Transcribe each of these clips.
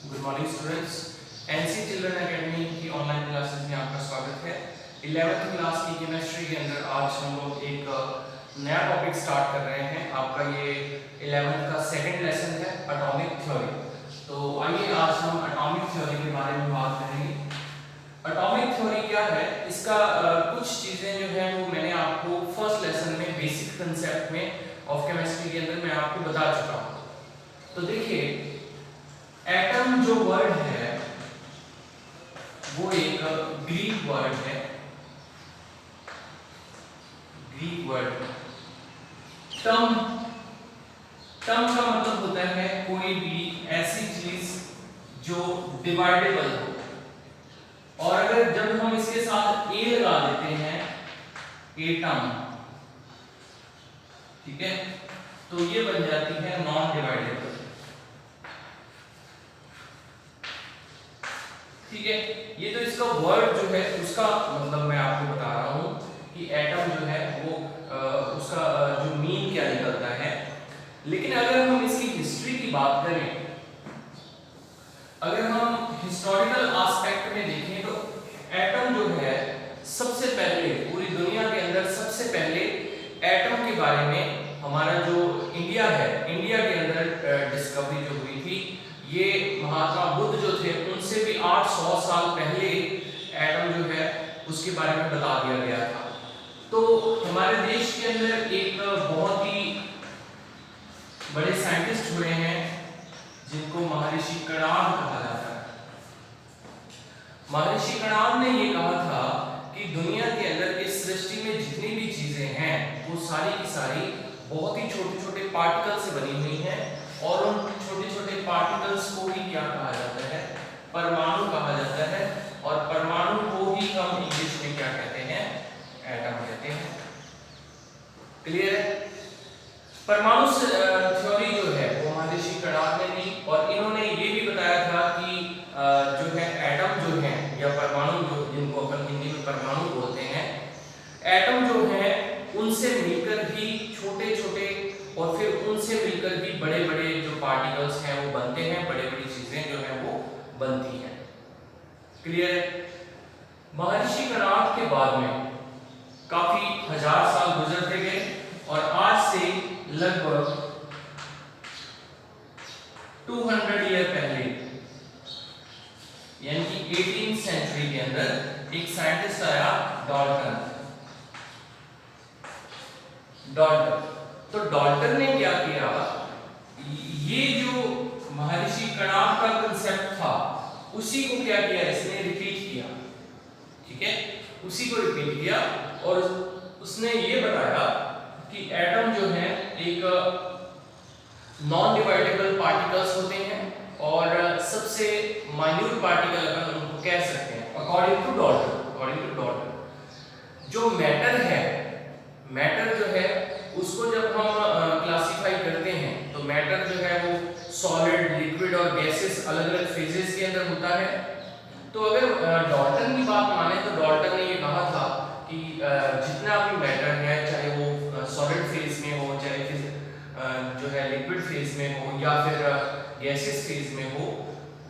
Good morning students. NC children academy की online classes में आपका स्वागत है। 11th क्लास की केमिस्ट्री के अंदर आज हम लोग एक नया टॉपिक स्टार्ट कर रहे हैं। आपका ये 11th का सेकंड लेसन है, एटॉमिक थ्योरी। तो आइए आज हम एटॉमिक थ्योरी के बारे में बात करेंगे। एटॉमिक थ्योरी क्या है, इसका कुछ चीजें जो है वो मैंने आपको फर्स्ट लेसन में बेसिक कंसेप्ट में ऑफ केमिस्ट्री के अंदर मैं आपको बता चुका हूँ। तो देखिए, एटम जो वर्ड है वो एक ग्रीक वर्ड है। ग्रीक वर्ड टर्म टर्म का मतलब होता है कोई भी ऐसी चीज जो डिवाइडेबल हो, और अगर जब हम इसके साथ ए लगा देते हैं, एटम, ठीक है, तो ये बन जाती है नॉन डिवाइडेबल। ठीक है, ये तो इसका वर्ड जो है उसका मतलब मैं आपको बता रहा हूं कि एटम जो है वो उसका जो मीन क्या निकलता है। लेकिन अगर हम इसकी हिस्ट्री की बात करें, अगर हम हिस्टोरिकल एस्पेक्ट में देखें, तो एटम जो है सबसे पहले पूरी दुनिया के अंदर सबसे पहले एटम के बारे में हमारा जो इंडिया है, इंडिया के अंदर डिस्कवरी जो हुई थी, ये महात्मा बुद्ध जो थे उनसे भी 800 साल पहले एटम जो है उसके बारे में बता दिया गया था। तो हमारे देश के अंदर एक बहुत ही बड़े साइंटिस्ट हुए हैं जिनको महर्षि कणाद कहा जाता है। महर्षि कणाद ने ये कहा था कि दुनिया के अंदर इस सृष्टि में जितनी भी चीजें हैं वो सारी की सारी बहुत ही छोटे छोटे पार्टिकल से बनी हुई हैं, और उन छोटे छोटे पार्टिकल्स को ही क्या कहा जाता है, परमाणु कहा जाता है। और परमाणु को ही हम इंग्लिश में क्या कहते हैं, एटम कहते हैं। क्लियर है? परमाणु थ्योरी जो है वो महर्षि कणाद ने दी, और इन्होंने ये भी बताया था कि जो है एटम जो है या परमाणु जो जिनको अपन हिंदी में परमाणु बोलते हैं, एटम जो है उनसे मिलकर भी छोटे छोटे और फिर उनसे मिलकर भी बड़े बड़े जो पार्टिकल्स हैं वो बनते हैं, बड़े बड़ी चीजें जो है वो बनती हैं। क्लियर है? महर्षि कणाद के बाद में काफी हजार साल गुजरते गए, और आज से लगभग 200 ईयर पहले, यानी कि 18th सेंचुरी के अंदर एक साइंटिस्ट आया, डाल्टन। तो डाल्टन ने क्या किया, ये जो महर्षि कणाद का कंसेप्ट था उसी को क्या किया, इसने रिपीट किया। ठीक है, उसी को रिपीट किया, और उसने ये बताया कि एटम जो है एक नॉन डिवाइडेबल पार्टिकल्स होते हैं, और सबसे माइन्यूट पार्टिकल अपन उनको कह सकते हैं अकॉर्डिंग टू डाल्टन। जो मैटर है, मैटर जो है उसको जब हम क्लासिफाई करते हैं, तो मैटर जो है वो सॉलिड, लिक्विड और गैसेस अलग अलग फेजेस के अंदर होता है। तो अगर डाल्टन की बात माने, तो डाल्टन ने ये कहा था कि जितना भी मैटर है, चाहे वो सॉलिड फेज में हो, चाहे फिर जो है लिक्विड फेज में हो, या फिर गैसेस फेज में हो,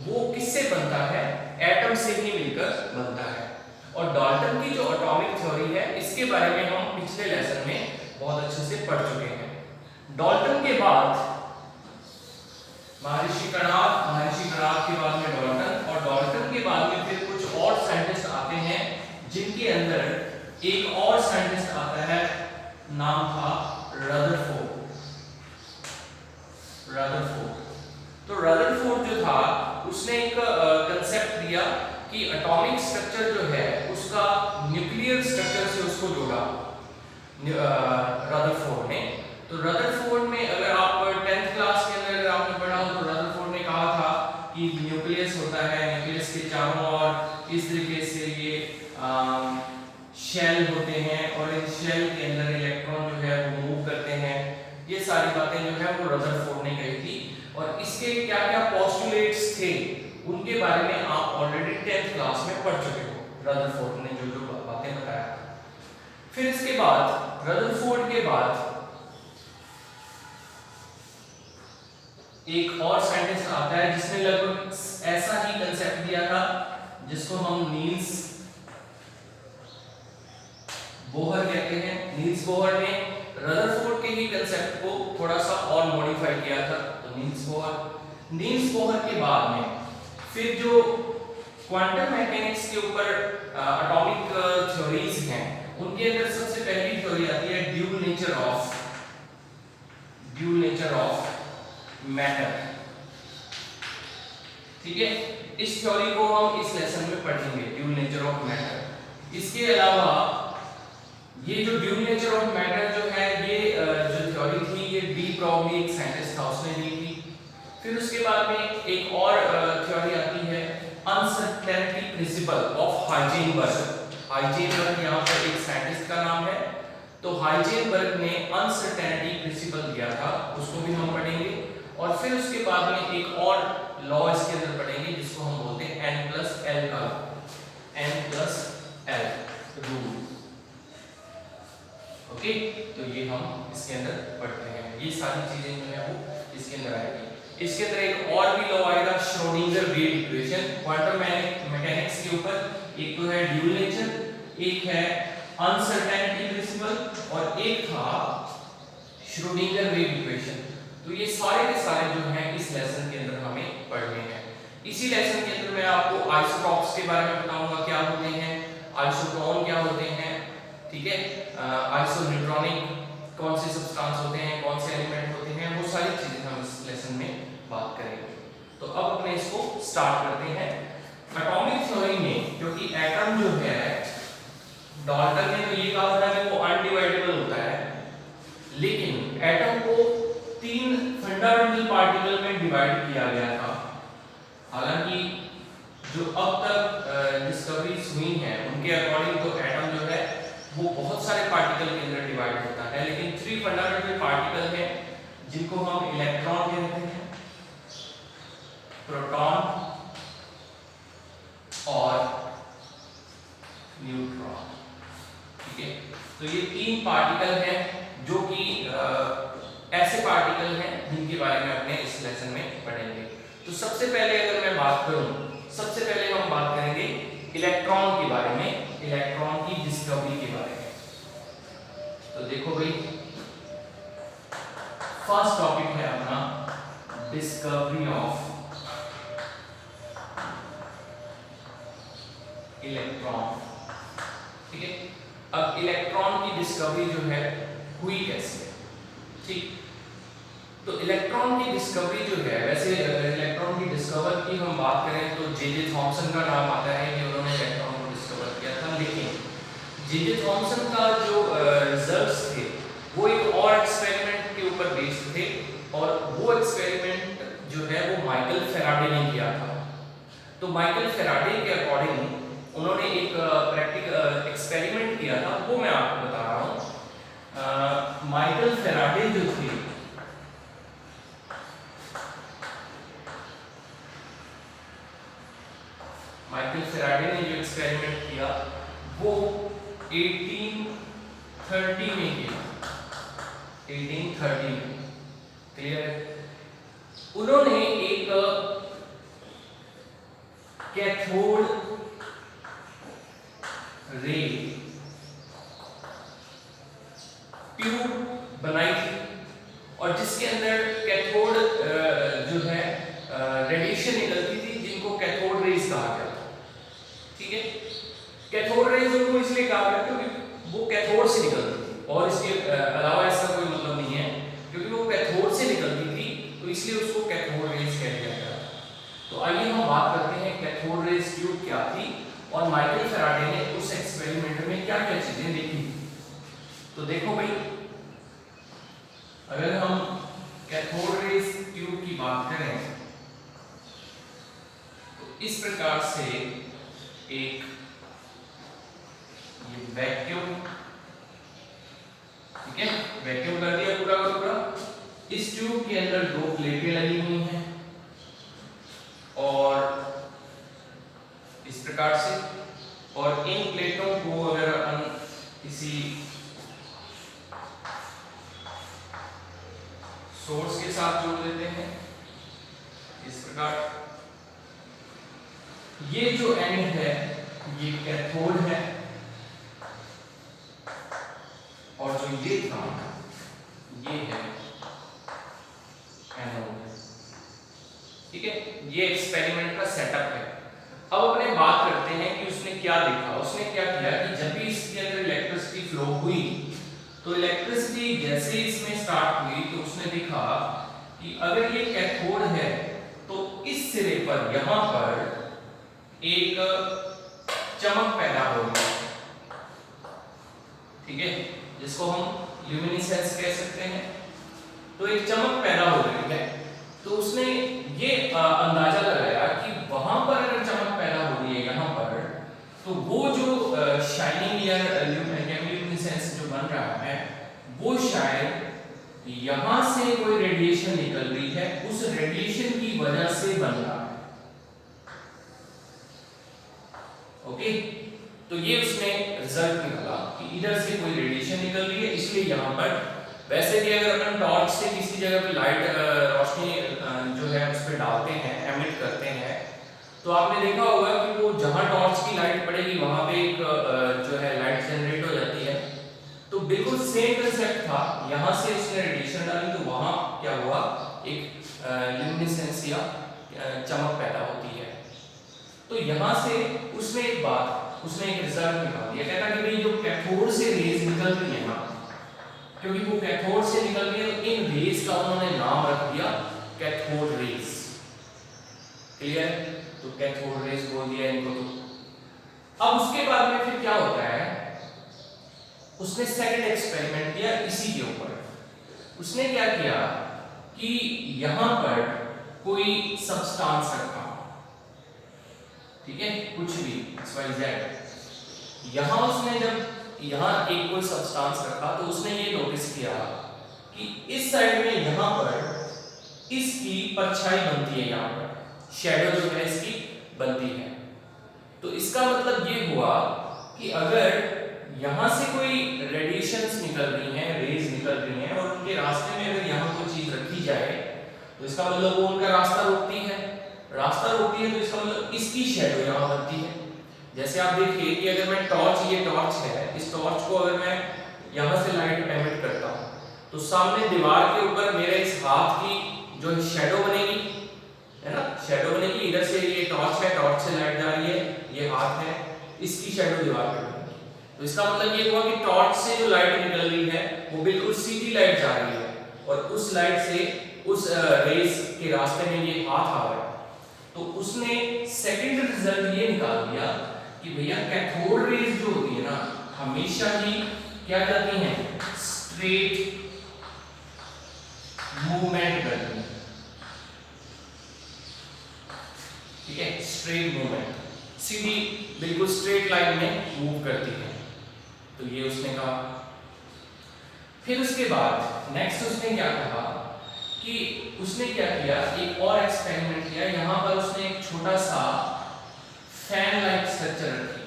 वो किससे बनता है, एटम से ही मिलकर बनता है। और डाल्टन की जो एटॉमिक थ्योरी है, इसके बारे में हम पिछले लेसन में बहुत अच्छे से पढ़ चुके हैं। डाल्टन के बाद महर्षि कणाद के बाद में डाल्टन, और डाल्टन के बाद में फिर कुछ और साइंटिस्ट आते हैं, जिनके अंदर एक और साइंटिस्ट आता है, नाम था रदरफोर्ड। तो रदरफोर्ड जो था उसने एक कंसेप्ट दिया कि एटॉमिक स्ट्रक्चर जो है उसका न्यूक्लियर स्ट्रक्चर से उसको जोड़ा रदरफोर्ड ने। तो रदरफोर्ड में अगर आप 10th क्लास के अंदर अगर आपने पढ़ा हो, तो रदरफोर्ड ने कहा था कि न्यूक्लियस होता है, न्यूक्लियस के चारों ओर इस तरीके से ये शेल होते हैं, और इस शेल के अंदर इलेक्ट्रॉन जो है वो मूव करते हैं। ये सारी बातें जो है वो रदरफोर्ड ने कही थी, और इसके क्या क्या पोस्टुलेट्स थे उनके बारे में आप ऑलरेडी 10th क्लास में पढ़ चुके हो, रदरफोर्ड ने जो जो बातें बताया। फिर इसके बाद रदरफोर्ड के बाद एक और साइंटिस्ट आता है जिसने लगभग ऐसा ही कंसेप्ट दिया था, जिसको हम नील्स बोहर कहते हैं। नील्स बोहर ने रदरफोर्ड के ही कंसेप्ट को थोड़ा सा और मॉडिफाई किया था। तो नील्स बोहर के बाद में फिर जो क्वांटम मैकेनिक्स के ऊपर एटॉमिक थ्योरीज हैं, उनके अंदर सबसे पहली थ्योरी आती है ड्यूल नेचर ऑफ मैटर। ठीक है, इस थ्योरी को हम इस लेसन में पढ़ेंगे, ड्यूल नेचर ऑफ मैटर। इसके अलावा ये जो ड्यूल नेचर ऑफ मैटर जो है, ये जो थ्योरी थी, ये डी ब्रॉगली एक साइंटिस्ट था, उसने दी थी। फिर उसके बाद में एक और थ्योरी आती है अनसर्टेनिटी प्रिंसिपल ऑफ हाइजेनबर्ग यहाँ पर एक साइंटिस्ट का नाम है। तो हाइजेनबर्ग ने अनसर्टेनिटी प्रिंसिपल दिया था, उसको भी हम पढ़ेंगे। और फिर उसके बाद में एक और लॉ इसके अंदर पढ़ेंगे जिसको हम बोलते हैं N+L का, N+L रूल। ओके, तो ये हम इसके अंदर पढ़ते हैं। ये सारी चीजें जो है वो इसके अंदर आएगी। इसके अंदर एक और भी लॉ आएगा, Schrodinger wave equation, quantum mechanics के ऊपर। एक तो है ड्यूल नेचर, एक है अनसर्टेनिटी प्रिंसिपल, और एक था श्रोडिंगर वेव इक्वेशन। तो ये सारे के सारे जो हैं इस लेसन के अंदर हमें पढ़ने हैं। इसी लेसन के अंदर मैं आपको आइसोटॉप्स के बारे में बताऊंगा, क्या होते हैं, आइसोटोन क्या होते हैं, ठीक है, आइसोन्यूट्रॉनिक कौन से सब्सटेंस होते हैं, कौन से एलिमेंट होते हैं, वो सारी चीजें हम इस लेसन में बात करेंगे। तो अब अपने इसको स्टार्ट करते हैं। एटॉमिक थ्योरी में क्योंकि एटम जो है, डाल्टन ने तो ये कहा था कि वो अनडिवाइडेबल होता है, लेकिन एटम को 3 फंडामेंटल पार्टिकल में डिवाइड किया गया था। हालांकि जो अब तक डिस्कवरीज हुई हैं, उनके अकॉर्डिंग तो एटम जो है वो बहुत सारे पार्टिकल के अंदर डिवाइड होता है, लेकिन 3 फंडामेंटल पार्टिकल हैं जिनको हम इलेक्ट्रॉन कहते हैं, प्रोटॉन और न्यूट्रॉन। ठीक है, तो ये 3 पार्टिकल हैं जो कि ऐसे पार्टिकल हैं जिनके बारे में अपने इस लेसन में पढ़ेंगे। तो सबसे पहले अगर मैं बात करूं, सबसे पहले हम बात करेंगे इलेक्ट्रॉन के बारे में, इलेक्ट्रॉन की डिस्कवरी के बारे में। तो देखो भाई, फर्स्ट टॉपिक है अपना डिस्कवरी ऑफ इलेक्ट्रॉन। ठीक है, अब इलेक्ट्रॉन की डिस्कवरी जो है हुई कैसे? ठीक, तो इलेक्ट्रॉन की डिस्कवरी जो है, वैसे इलेक्ट्रॉन की डिस्कवर की हम बात करें तो जे थॉमसन का नाम आता है कि उन्होंने इलेक्ट्रॉन को डिस्कवर किया था। लेकिन जे थॉमसन का जो रिजल्ट्स थे वो एक और एक्सपेरिमेंट के ऊपर बेस्ड थे, और वो एक्सपेरिमेंट जो है वो माइकल फेराडे ने किया था। तो माइकल फेराडे के अकॉर्डिंग उन्होंने एक प्रैक्टिकल एक्सपेरिमेंट किया था, वो मैं आपको बता रहा हूँ। माइकल फेराडे जो थे, माइकल फेराडे ने जो एक्सपेरिमेंट किया वो 1830 में किया, 1830 में। क्लियर है? उन्होंने एक कैथोड रे ट्यूब बनाई थी, और जिसके अंदर कैथोड जो है रेडिएशन निकलती थी, जिनको कैथोड रेज कहा गया। ठीक है, कैथोड रेज उनको इसलिए कहा गया क्योंकि वो कैथोड से निकलती थी, और इसके अलावा इसका कोई मतलब नहीं है, क्योंकि वो कैथोड से निकलती थी तो इसलिए उसको कैथोड रेज कह दिया गया। तो आइए हम बात करते हैं कैथोड रेज ट्यूब क्या थी, और माइकल फेराडे ने उस एक्सपेरिमेंट में क्या क्या चीजें देखी। तो देखो भाई, अगर हम कैथोड रेज ट्यूब की बात करें तो इस प्रकार से एक ये वैक्यूम, ठीक है, वैक्यूम कर दिया पूरा का पूरा। इस ट्यूब के अंदर 2 प्लेटें लगी हुई हैं, और इस प्रकार से, और इन प्लेटों को अगर हम किसी सोर्स के साथ जोड़ देते हैं इस प्रकार। ये जो एंड है ये कैथोड है, और जो ये था ये है एनोड। ठीक है, ये एक्सपेरिमेंट का सेटअप है। अब अपने बात करते हैं कि उसने क्या देखा। उसने क्या किया कि जब भी इसके अंदर इलेक्ट्रिसिटी फ्लो हुई तो इलेक्ट्रिसिटी जैसे ही इसमें स्टार्ट हुई तो उसने देखा कि अगर ये कैथोड है तो इस सिरे पर यहां पर एक चमक पैदा होगी। ठीक है, जिसको हम ल्यूमिनेसेंस कह सकते हैं। तो एक चमक पैदा हो रही है, तो उसने ये अंदाजा लगाया कि वहां पर अगर चमक पैदा हो रही है यहाँ पर, तो वो जो शाइनिंग या ल्यूमिनेसेंस जो बन रहा है वो शायद यहां से कोई रेडिएशन निकल रही है, उस रेडिएशन की वजह से बन रहा है। ओके, तो ये उसने रिजल्ट निकाला कि इधर से कोई रेडिएशन निकल रही है, इसलिए यहाँ पर वैसे भी अगर अपन टॉर्च से किसी जगह पे लाइट रोशनी जो है उस पर डालते हैं, एमिट करते हैं, तो आपने देखा होगा कि वो जहाँ टॉर्च की लाइट पड़ेगी वहां पे एक जो है लाइट जनरेट हो जाती है। तो बिल्कुल सेम कंसेप्ट था, यहाँ से उसने रेडिएशन डाली तो वहां क्या हुआ, एक ल्यूमिनेसेंस या चमक पैदा होती है। तो यहाँ से उसने एक रिजल्ट निकाल दिया, कहता कि भाई जो कैथोड से रेज निकल रही है ना, क्योंकि वो कैथोड से निकल रही है तो इन रेज का उन्होंने नाम रख दिया कैथोड रेज। क्लियर? तो कैथोड रेज बोल दिया इनको। तो अब उसके बाद में फिर क्या होता है, उसने सेकंड एक्सपेरिमेंट किया इसी के ऊपर। उसने क्या किया कि यहां पर कोई सब्सटेंस रखा, ठीक है, कुछ भी XYZ। यहां उसने जब यहां एक कोई सब्सटेंस रखा तो उसने ये नोटिस किया कि इस साइड में यहां पर इसकी परछाई बनती है, यहां पर शैडो जो है इसकी बनती है। तो इसका मतलब ये हुआ कि अगर यहां से कोई रेडिएशंस निकल रही हैं, रेज निकल रही हैं, और उनके रास्ते में अगर यहां कोई चीज रखी जाए तो इसका मतलब वो उनका रास्ता रोकती है। रास्ता रोकती है तो इसका मतलब इसकी शैडो यहां बनती है। जैसे आप देखिए कि अगर मैं ये टॉर्च है, इस टॉर्च को अगर मैं यहां से लाइट एमिट करता हूं तो सामने दीवार के ऊपर मेरे इस हाथ की जो शैडो बनेगी, है ना, शैडो बनेगी। इधर से ये टॉर्च है, टॉर्च से लाइट जा रही है, ये हाथ है, इसकी शैडो दीवार पे बनेगी। तो इसका मतलब ये हुआ कि टॉर्च से जो लाइट निकल रही है वो बिल्कुल सीधी लाइट जा रही है, और उस लाइट से उस रेस के रास्ते में ये हाथ आ रहा है। तो उसने सेकंड रिजल्ट ये निकाल दिया कि भैया कैथोड रेज जो होती है ना, हमेशा ही क्या करती हैं, स्ट्रेट मूवमेंट करती है। ठीक है, स्ट्रेट मूवमेंट, सीधी बिल्कुल स्ट्रेट लाइन में मूव करती है। तो ये उसने कहा। फिर उसके बाद नेक्स्ट उसने क्या कहा कि उसने क्या किया, एक और एक्सपेरिमेंट किया। यहां पर उसने एक छोटा सा फैन लाइक स्ट्रक्चर रखी।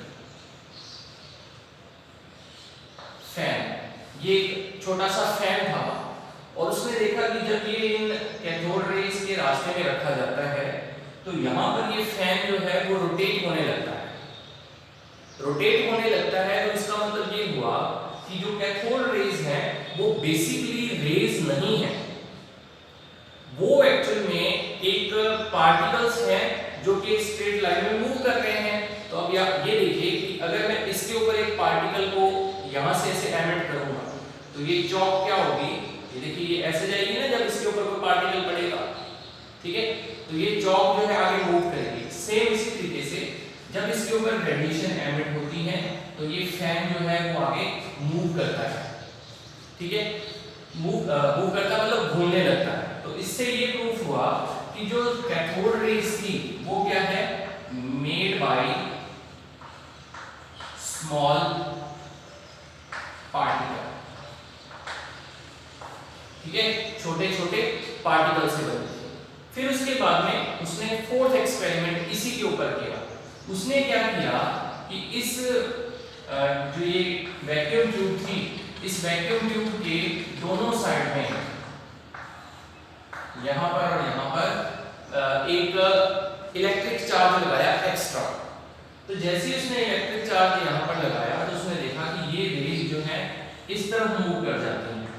फैन, ये एक छोटा सा फैन था, और उसने देखा कि जब ये इन कैथोड रेज के रास्ते में रखा जाता है तो यहां पर ये फैन जो है वो रोटेट होने लगता है। रोटेट होने लगता है तो इसका मतलब ये हुआ कि जो कैथोड रेज है वो बेसिकली रेज नहीं है, वो एक्चुअल में एक पार्टिकल्स हैं जो कि स्ट्रेट लाइन में मूव कर रहे हैं। तो अब ये देखिए कि अगर मैं इसके ऊपर एक पार्टिकल को यहां से ऐसे एमिट करूंगा तो ये चौक क्या होगी, ये देखिए ये ऐसे जाएगी ना जब इसके ऊपर कोई पार्टिकल पड़ेगा। ठीक है, तो ये चौक जो है आगे मूव करेगी। सेम इसी तरीके से जब इसके ऊपर रेडिएशन एमिट होती है तो ये फैन जो है वो आगे मूव करता है। ठीक है, मूव करता मतलब घूमने लगता है। तो इससे ये प्रूफ हुआ कि जो कैथोड रेज थी वो क्या है, मेड बाय स्मॉल पार्टिकल। ठीक है, छोटे छोटे पार्टिकल से बनती है। फिर उसके बाद में उसने फोर्थ एक्सपेरिमेंट इसी के ऊपर किया। उसने क्या किया कि इस जो ये वैक्यूम ट्यूब थी, इस वैक्यूम ट्यूब के दोनों साइड में, यहां पर और यहां पर एक इलेक्ट्रिक चार्ज लगाया एक्स्ट्रा। तो जैसे ही उसने इलेक्ट्रिक चार्ज यहाँ पर लगाया तो उसने देखा कि ये रेज जो है इस तरफ मूव कर जाती है,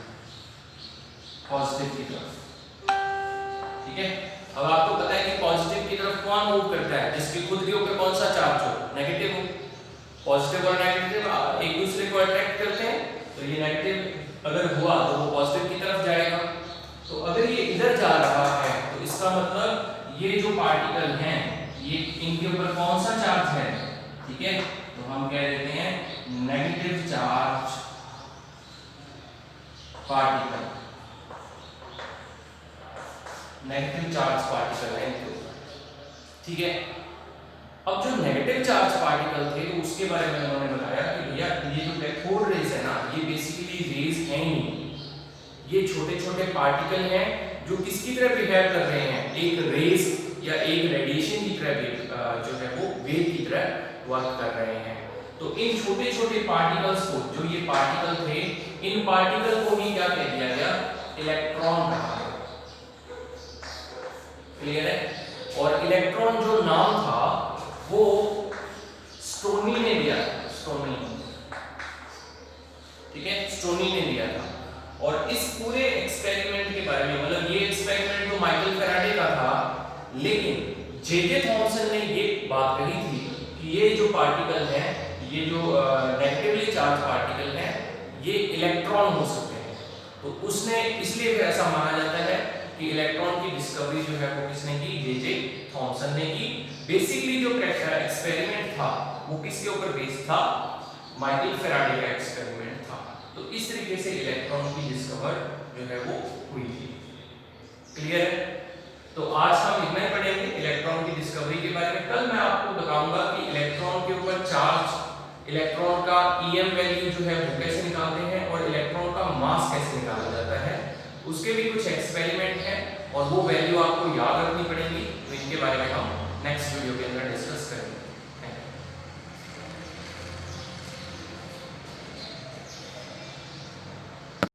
पॉजिटिव की तरफ। ठीक है, अब आपको पता है कि पॉजिटिव की तरफ कौन मूव करता है, जिसके खुद के ऊपर कौन सा चार्ज हो, नेगेटिव हो। पॉजिटिव और नेगेटिव एक दूसरे को अट्रैक्ट करते हैं, तो ये नेगेटिव अगर हुआ तो वो पॉजिटिव की तरफ जाएगा। तो अगर ये इधर जा रहा है तो इसका मतलब ये जो पार्टिकल हैं ये इनके ऊपर कौन सा चार्ज है, ठीक है, तो हम कह देते हैं negative charge particle, negative charge particle है इनके ऊपर। ठीक है, अब जो नेगेटिव चार्ज पार्टिकल थे तो उसके बारे में उन्होंने बताया कि भैया ये जो कैथोड रेज है ना, ये बेसिकली रेज है ही नहीं, ये छोटे छोटे पार्टिकल हैं जो किसकी तरह बिहेव कर रहे हैं, एक रेज या एक रेडिएशन की तरह जो है वो वेव की तरह वर्क कर रहे हैं। तो इन छोटे छोटे पार्टिकल्स को, जो ये पार्टिकल थे, इन पार्टिकल को ही क्या कह दिया गया, इलेक्ट्रॉन कहा गया। क्लियर है, और इलेक्ट्रॉन जो नाम था वो स्टोनी ने दिया, स्टोनी, ठीक है, स्टोनी ने दिया था। और इस पूरे एक्सपेरिमेंट के बारे में, मतलब ये एक्सपेरिमेंट तो माइकल फैराडे का था, लेकिन जे.जे. थॉमसन ने ये बात कही थी कि ये जो पार्टिकल है, ये जो नेगेटिवली चार्ज पार्टिकल है, ये इलेक्ट्रॉन हो सकते हैं। तो उसने इसलिए फिर ऐसा माना जाता है कि इलेक्ट्रॉन की डिस्कवरी जो है वो किसने की, जे.जे. थॉमसन ने की। बेसिकली जो एक्सपेरिमेंट था वो किसके ऊपर बेस्ड था, माइकल फैराडे का एक्सपेरिमेंट था। तो इस तरीके से इलेक्ट्रॉन की डिस्कवर जो है वो हुई थी। क्लियर है, तो आज हम इतना ही पढ़ेंगे इलेक्ट्रॉन की डिस्कवरी के बारे में। कल मैं आपको बताऊंगा कि इलेक्ट्रॉन के ऊपर चार्ज, इलेक्ट्रॉन का ईएम वैल्यू जो है वो कैसे निकालते हैं, और इलेक्ट्रॉन का मास कैसे निकाला जाता है, उसके भी कुछ एक्सपेरिमेंट हैं और वो वैल्यू आपको याद रखनी पड़ेगी। तो इनके बारे में हम नेक्स्ट वीडियो के अंदर डिस्कस करेंगे।